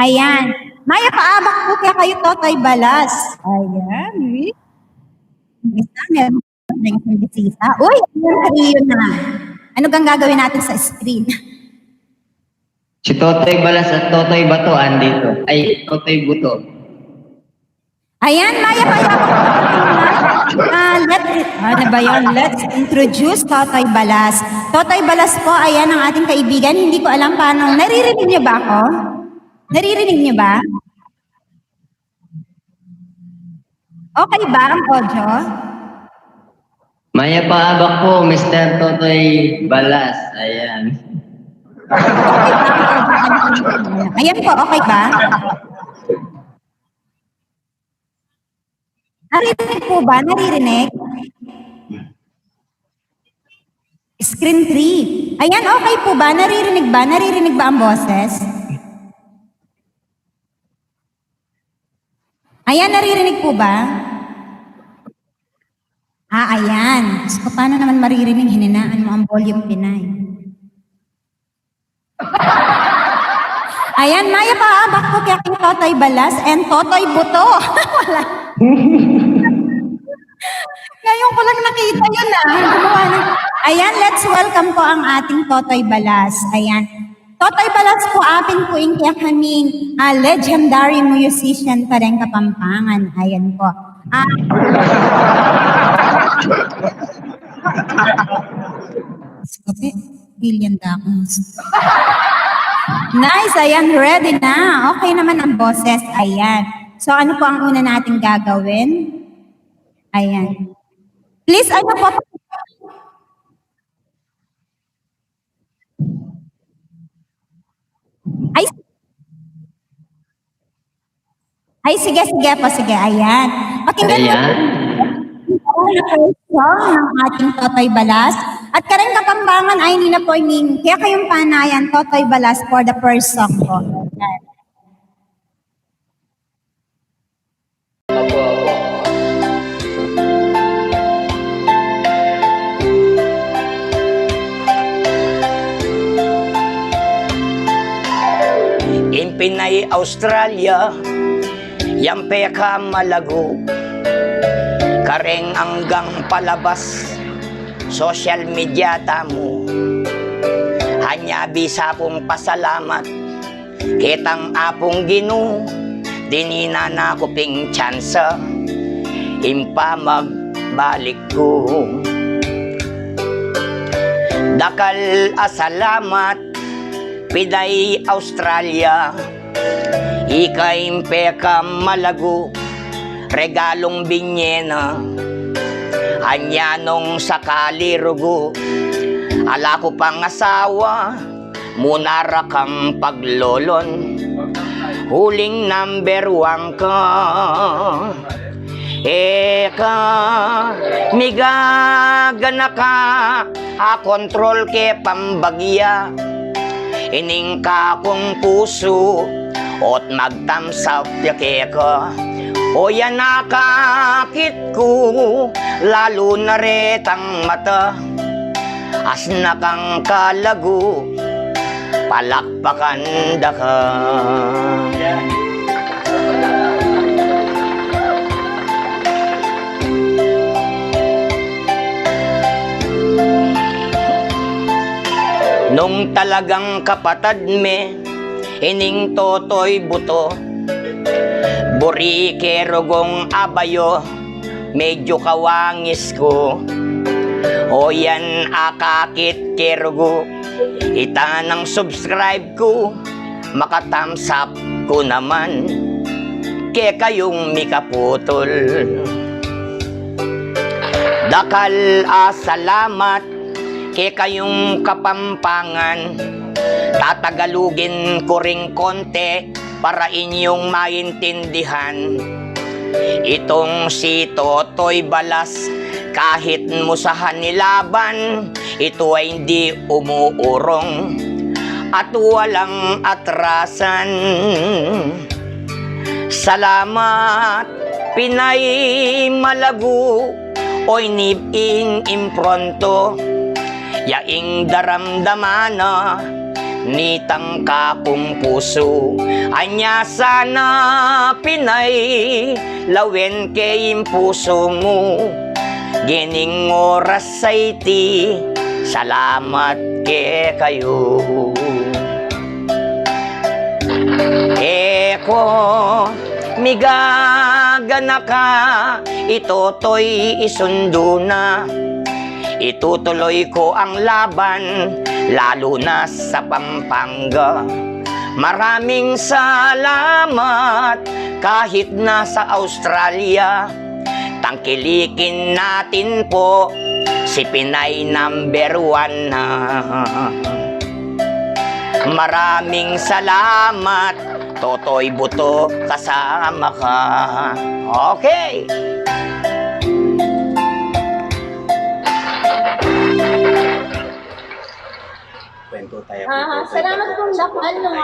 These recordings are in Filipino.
Ayan. Maya, paabak po kaya kayo, Totoy Balas. Ayan. Isa, meron pa rin isang bisita. Uy, yun na. Ano kang gagawin natin sa screen? Si Totoy Balas at Totoy Bato andito. Ay, Totoy Buto. Ayan, Maya, paabak po ano ba yun? Let's introduce Totoy Balas. Totoy Balas po, ayan ang ating kaibigan. Hindi ko alam paano. Naririnig niyo ba ako? Naririnig niyo ba? Okay ba ang audio? Maya paabak po, Mr. Totoy Balas. Ayan. Ayan po, okay ba? Naririnig po ba? Naririnig? Screen 3. Ayan, okay po ba? Naririnig ba? Naririnig ba ang boses? Ayan, naririnig po ba? Ayan. So, paano naman maririnig? Hininaan mo ang volume, Pinay. Ayan, Maya, paabak po kaya king Totoy Balas and Totoy Buto. Wala. Ngayon ko lang nakita yun Ayan, let's welcome po ang ating Totoy Balas. Ayan. Totoy Balas po, apin po kaya kaming legendary musician pa rin Kapampangan. Ayan po. Billion dollars. Nice, ayan, ready na. Okay naman ang boses. Ayan. So, ano po ang una nating gagawin? Ayan. Please, ano po? Sige po, sige. Ayan. Pakinggan mo song ng ating Totoy Balas. At Kareng Kapampangan ay hindi na po kaya kayong panayan, Totoy Balas for the first song po. Ayan. In Pinay, Australia, yang peka malago, kareng anggang palabas, social media tamo. Hanya bisa pong pasalamat, kitang apong ginu, dinina na ko ping tsansa, impa magbalik ko. Dakal asalamat, Pinay, Australia, ikay peka malago, regalong binyena, anyanong sakali rugo, ala ko pang asawa, munara kang paglolon, huling number 1 ka, eka, migagana ka, kontrol ke pambagya, ining ka kong puso, ot magtamsap yake ka. O yan nakakit ko, lalo na retang mata, as na kang kalago, palakpakan da ka. Nung talagang kapatad me, ining Totoy Buto, buri kerogong abayo, medyo kawangis ko. O yan akakit kerogo, ita ng subscribe ko, makathumbs up ko naman, ke kayong mikaputol. Dakal salamat, ke kayong Kapampangan, tatagalugin ko ring konti para inyong maintindihan. Itong si Totoy Balas, kahit musahan nilaban, ito ay hindi umuurong at walang atrasan. Salamat, Pinay malago, oy nibing impronto, yaing daramdamana, nitang kapong puso, anya sana Pinay, lawen kay puso mo, gining oras say ti, salamat ke kayo. Eko, migagana ka, ito'y isundo na. Itutuloy ko ang laban, lalo na sa Pampanga. Maraming salamat, kahit nasa Australia. Tangkilikin natin po, si Pinay #1 na. Maraming salamat, Totoy Buto, kasama ka. Okay. Kwento tayo. Salamat kong dakal ng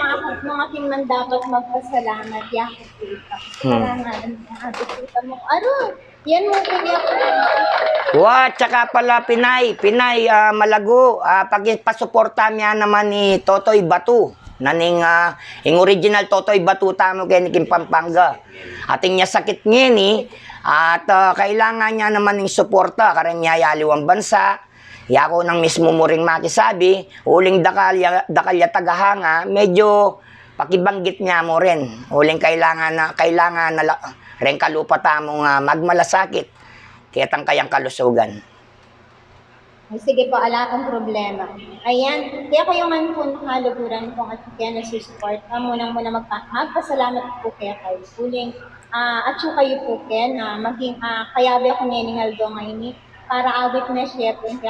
mga man dapat magpasalamat. Yakit kita. Salamat ang kita mo. Yan mo kaya ko. Tsaka pala Pinay, Malago, pagpasuporta niya naman ni Totoy Batu. Naning yung original Totoy Batu tamo kay Kim Pampanga. Ating niya sakit ngini at kailangan niya naman ng suporta karang niya yaliwang bansa. Yako nang mismo mo ring makisabi, uling dakalya tagahanga, medyo pakibanggit niya mo rin. Uling kailangan na rin kalupa tamong magmalasakit. Kaya tang kayang kalusugan. Sige po, ala akong problema. Ayan, kaya kayo man po nakaluguran kung at kaya nasusupport. Munang magpasalamat po kaya kayo. Uling, at yung kayo po kaya na maging kayabi ako niningal do ngayon para awit na siya po yung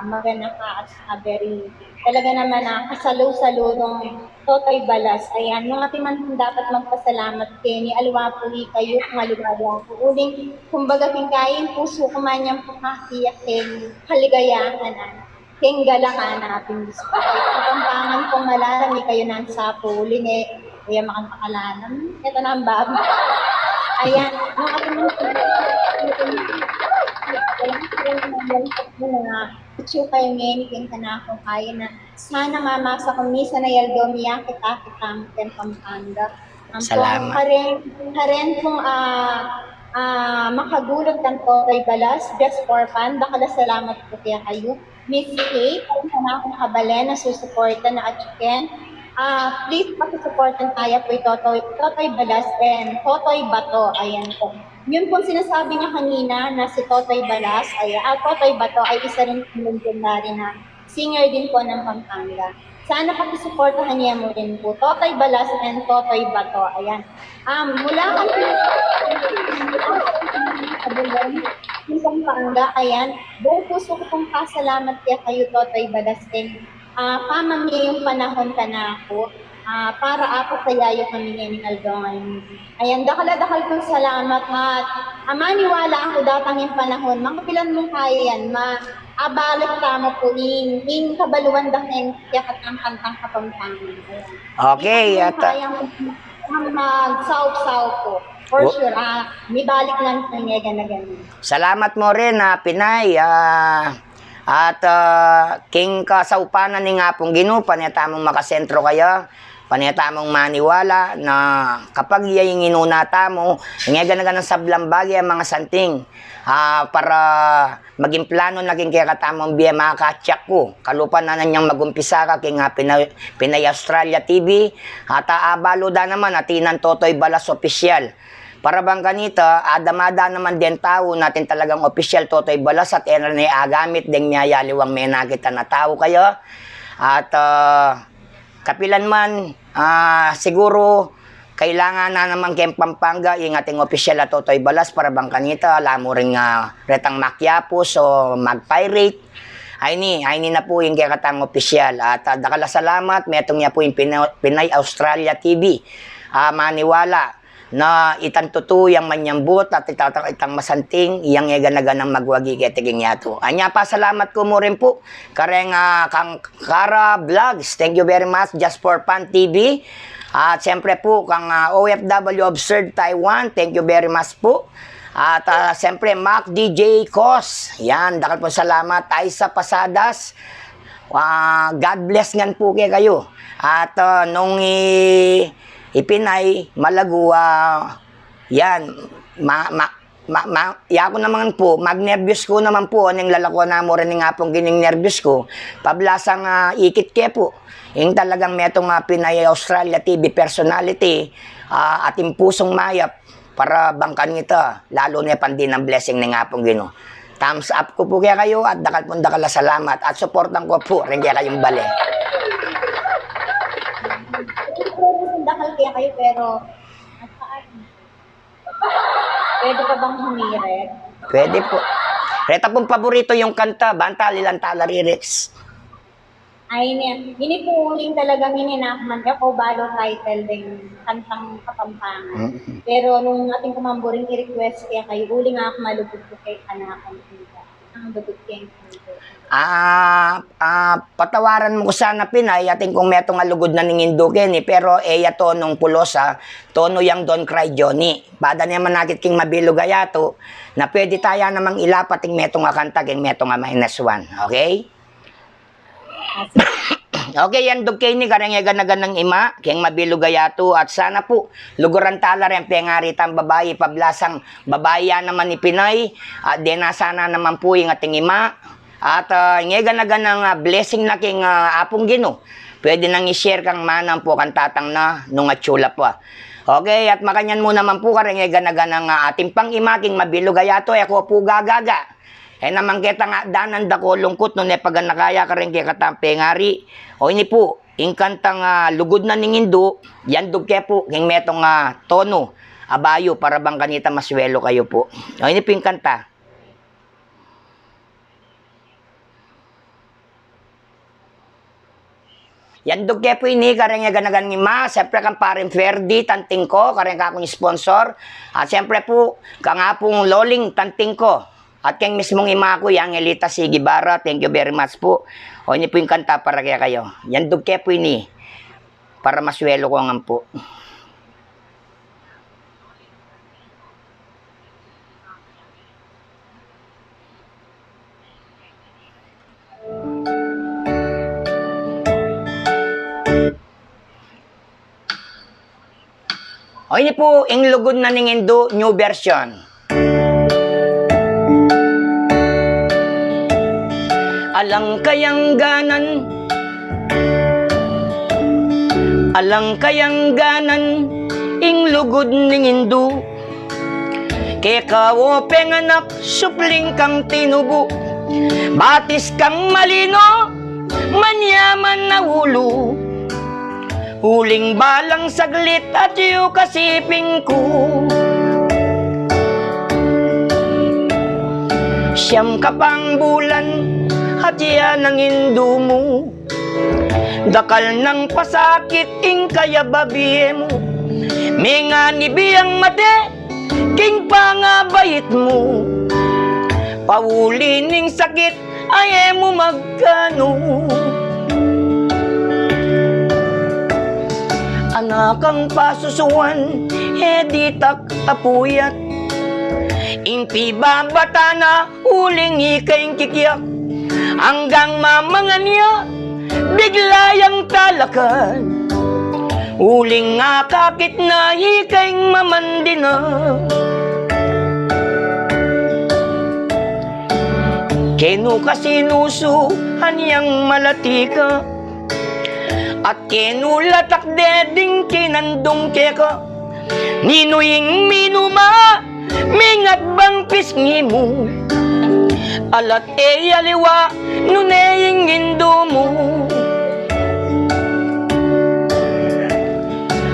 maganda ka at very talaga naman kasalo-saludong Totoy Balas. Ayan, nung ating man dapat magpasalamat kay ni Alwa po kayo kung aligaya po. Uling, kumbaga kingkain puso kumanyang po kakiyak keng kaligayahan na. Keng galakan na ating gusto. Kapampangan kong malalami kayo ng sapo. Uling kaya makapakalanan. Ito na ang bago. Ayan, nung ating man kayo ngayon na ako kaya na sana mamasa kami sa nayaldomiya kita mungkin Pampanga. Salamat. Karen kung makagulog ng Totoy Balas, just for fun, dakala salamat po kaya kayo. Miss Kate, kung akong kabalen na susuporta na atsuken, please pakisuportan tayo po Totoy Balas and Totoy Bato. Ayan po. Yun pong sinasabi niya kanina na si Totoy Balas, Totoy Bato ay isa rin legendary na singer din po ng Pampanga. Sana pakisuportahan niya mo rin po. Totoy Balas and Totoy Bato. Ayan. Mula kami ng Pampanga, ayan. Buong puso ko pong pasalamat kaya kayo Totoy Balas din. Pamamili yung panahon ka na ako. Para ako sayayo kami ni Aldongan. Ayan, dakal kong salamat at maniwala ako datang yung panahon. Mga pilan mong kaya yan, abalik tamo po in kabaluan dahil yakat ang kantang Kapampangan. Okay, at mag-saw po. For sure, may balik lang sa niya gana-gana. salamat mo rin Pinay. At king kasaupanan ni nga pong ginupa niya tamong makasentro kaya. Paniyatamong maniwala na kapag iyay inunata mo, nga ganagan ng sablambagi ang mga santing para maging plano naging kaya katamang biya makakatsak ko. Kalupan na nanyang magumpisa ka kay nga Pinay Australia TV at abalo da naman atinan Totoy Balas Opisyal. Para bang ganito, adamada naman din tao natin talagang opisyal Totoy Balas at agamit din niya yaliwang may nakita na tao kayo. At kapilan man, siguro kailangan na naman kayong Pampanga yung ating opisyal na Totoy Balas para bang kanita, alam mo rin retang makyapos o mag-pirate. Ay ni na po yung kaya katang opisyal. At dakala salamat, metong niya po yung Pinay Australia TV. Maniwala na itantutu yang manyambut at itang masanting iyang ganaganang magwagi ketiging yato. Anya pa salamat ko mo rin po kareng kang Kara Vlogs. Thank you very much just for fun TV. At siyempre po kang OFW Observed Taiwan. Thank you very much po. At siyempre, Mac DJ Cos. Yan, dakal po salamat. Aisa Pasadas. God bless ngan po kayo. At nung ipinay, Malago, yan, ya ko naman po, mag-nervyos ko naman po, anong lalako na mo rin nga pong gining nervyos ko, pablasang ikit ke po, yung talagang metong Pinay Australia TV personality, ating pusong mayap, para bangkan kita, lalo na pandi ng blessing ng nga pong Ginoo. Thumbs up ko po kaya kayo at dakal pong dakal na salamat at supportan ko po rin kaya kayong bale. Dakal kaya kayo pero pwede pa bang humirit? Pwede po. Reta pong paborito yung kanta, Banta Lilang Tala Lyrics. Ay, hindi po uling talagang hininakman ako balo title din kantang Kapampangan. Pero nung ating kumamburing i-request kaya kayo, uling nga ako malugod ko kay kanakang kita. Ang lugod kaya Patawaran mo ko sana Pinay, ating kung metong alugod na ningin Kenny, pero eya tonong pulosa, tono yang Don't Cry Johnny. Bada naman nakit king mabilo gayato, na pwede tayo namang ilapating metong akanta, king metong -1. Okay? Okay, yan dugkay ni karengegan ng ima, keng mabilo gayato, at sana po, luguran tala rin, pengari tang babae, pablasang babae naman ni Pinay, at sana naman po yung ating ima, at ngegan ng blessing na king apong Ginoo, pwede nang i-share kang manang po kang tatang na nung atsula po. Okay, at makanyan mo naman po karengegan ng ating pang ima, king mabilo gayato, ako po gagaga. Naman kita nga danan dako lungkot no ne pag nakaya ka rin kaya katampe ngari. O ini po, ingkantang lugod na ningindo, yan dugke po, king metong tono, abayo, para bang kanita maswelo kayo po. O ini po yung kanta. Yan dugke po ini, kareng nga ganagan ni Ma, siyempre kang paring Ferdi, tanting ko, kareng ka akong sponsor. At siyempre po, kang apong Loling, tanting ko. At keng mismong ima ko, yang Elita Sigibara, thank you very much po. O ini po yung kanta para kaya kayo. Yan dugke po ini, para maswelo ko nga po. O ini po, yung lugod na ningindo, new version. Alang kayang ganan, ing lugod ning Indo. Kaya kao penganak, supling kang tinubo. Batis kang malino, manyaman na ulo. Huling balang saglit at yu kasiping ko. Siyam kapang bulan, at yan ang Indo mo. Dakal ng pasakit, ing kaya babiye mo. May nga nibiyang mate, king pangabait mo. Pauli ning sakit, ay mo magkano. Anak ang pasusuan, editak apuyat. Inti babata na, uling ikay kikiyak. Hanggang mamangan niya, bigla yang talakan. Uling nga kakit na ikay mamandina. Kenu kasinuso, hanyang malatika. At kenu latak deding kinandong keka. Ninuying minuma, mingat bang pisngi mo. Alat aliwa, nunaying Indo mo.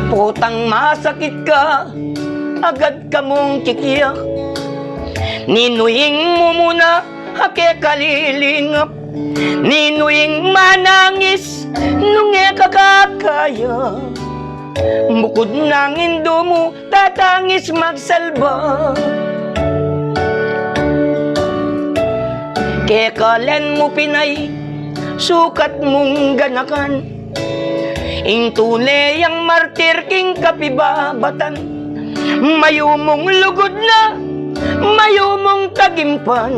Putang masakit ka, agad ka mong kikiyak. Ninuying mo muna, hake kalilingap. Ninuying manangis, nunge kakakaya. Bukod ng Indo mo, tatangis magsalba. Kekalen mo Pinay, sukat mong ganakan. Ing tunay ang martir king kapibabatan. Mayo mong lugod na, mayo mong tagimpan.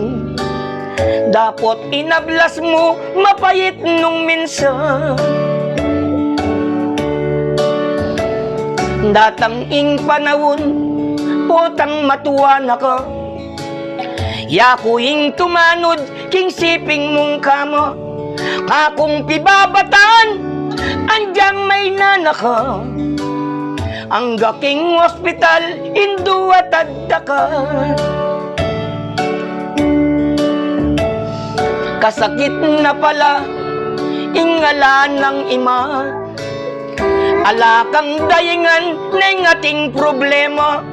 Dapat inablas mo mapait nung minsan. Datang ing panahon, potang matuwa na ka. Yakuing tumanod, king siping mong kama. Kakong pibabatan, andyang may nanaka. Ang gaking hospital, induwa tadaka. Kasakit na pala, ingala ng ima. Alakang daingan ng ating problema,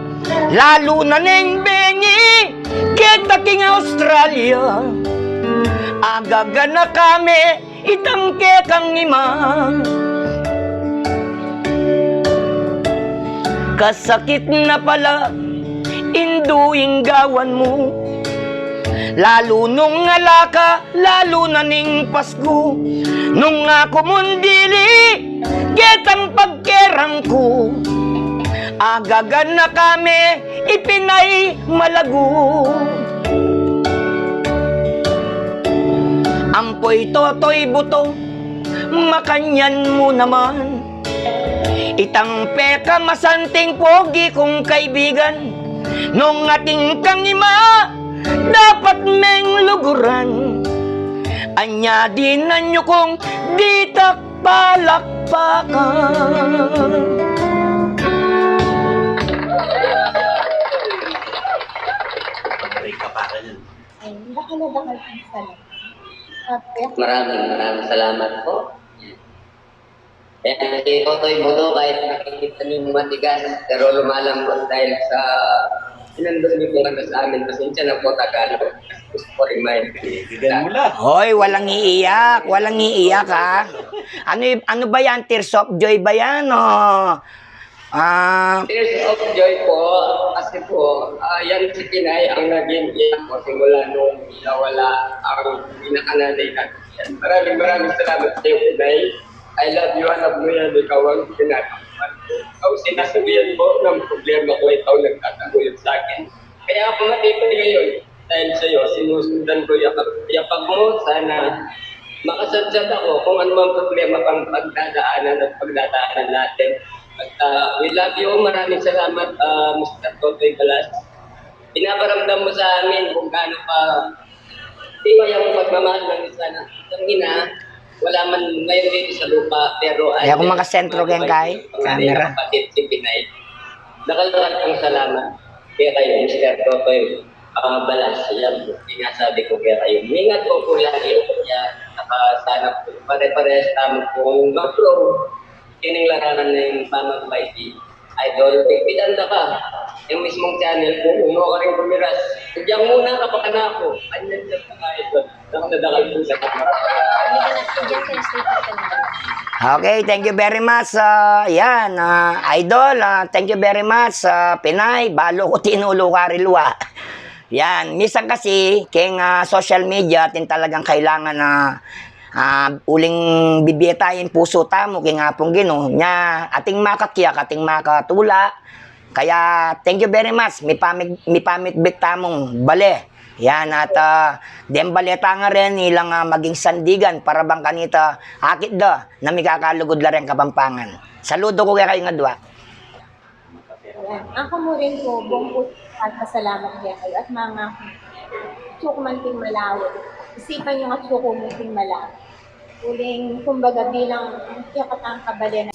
lalo na ng bengi, kita king Australia. Agaga na kami, itangke kang ima. Kasakit na pala, induing gawan mo. Lalo nung alaka, lalo na ning Pasko. Nung ako mundili, getang pagkerang ko. Agagan na kami, ipinay malago. Ampoy totoy buto, makanyan mo naman. Itang peka masanting pogi kong kaibigan. Nung ating kang ima, dapat meng luguran. Anya din nanyo kong ditak palakpakan. Break ka pa rin. Maraming salamat po. Si Totoy Buto, kahit nakikita niyo matigas, pero lumalambot dahil sa sinandun niyo po sa amin. Pasensya na po, Tagalog. Gusto ko remind. Bigyan mo lang. Hoy, walang iiyak, ha. Ano ba yan? Tears of joy ba yan? Tears of joy po, kasi po, yan si Pinay ang naging iyak ko simula nung nawala ang pinakananay natin. Maraming salamat sa iyo, Pinay. I love you, alam mo yan, ikaw ang pinakaman ko. Ikaw sinasabihan mo ng problema ko, ikaw nagtataguyod sa akin. Kaya ako matipay ngayon, dahil sa iyo, sinusundan ko yapag mo, sana makasadsad ako kung ano mang problema pang pagdadaanan natin. At we love you, maraming salamat, Mr. Totoy Balas. Pinaparamdam mo sa amin kung gaano pa tiway ang pagmamahal ng isa na isang ina. Wala man ngayon dito sa lupa, pero Ay, ako makasentro kayang kay camera. Kapatid si Pinay. Nakalarat ang salamat kaya kayo, Mr. Totoy Balas. Yan, sinasabi ko kaya kayo. Mingat po po lagi. Kaya sana po, pare-pares tamo pong mag-grow. Kining laranan na yung pamag-YT. Idol, pigpitanda ka. Yung mismong channel ko, uno ka rin pumiras. Diyan muna kapag na ako. Anyan dyan ka idol. Nakadadakal po sa camera. Okay, thank you very much. Idol, thank you very much. Pinay, balo ko tinulo ka rilwa. Yan, minsan kasi, king social media, tin talagang kailangan na uling bibiyetayin puso tamo, king apong gino, nya, ating makakyak, ating makatula. Kaya, thank you very much. Mi pamit bik tamong bale. Yan, at dem baleta nga rin ilang maging sandigan para bang kanita akit da na may kakalugod la rin Kapampangan. Saludo ko kaya kayo nga dua. Ako mo rin po, buong puso at pasalamat kaya kayo at mga tsukumanting malawit. Isipan nyo nga tsukumanting malawit. Uling, kumbaga bilang yakatang kabali na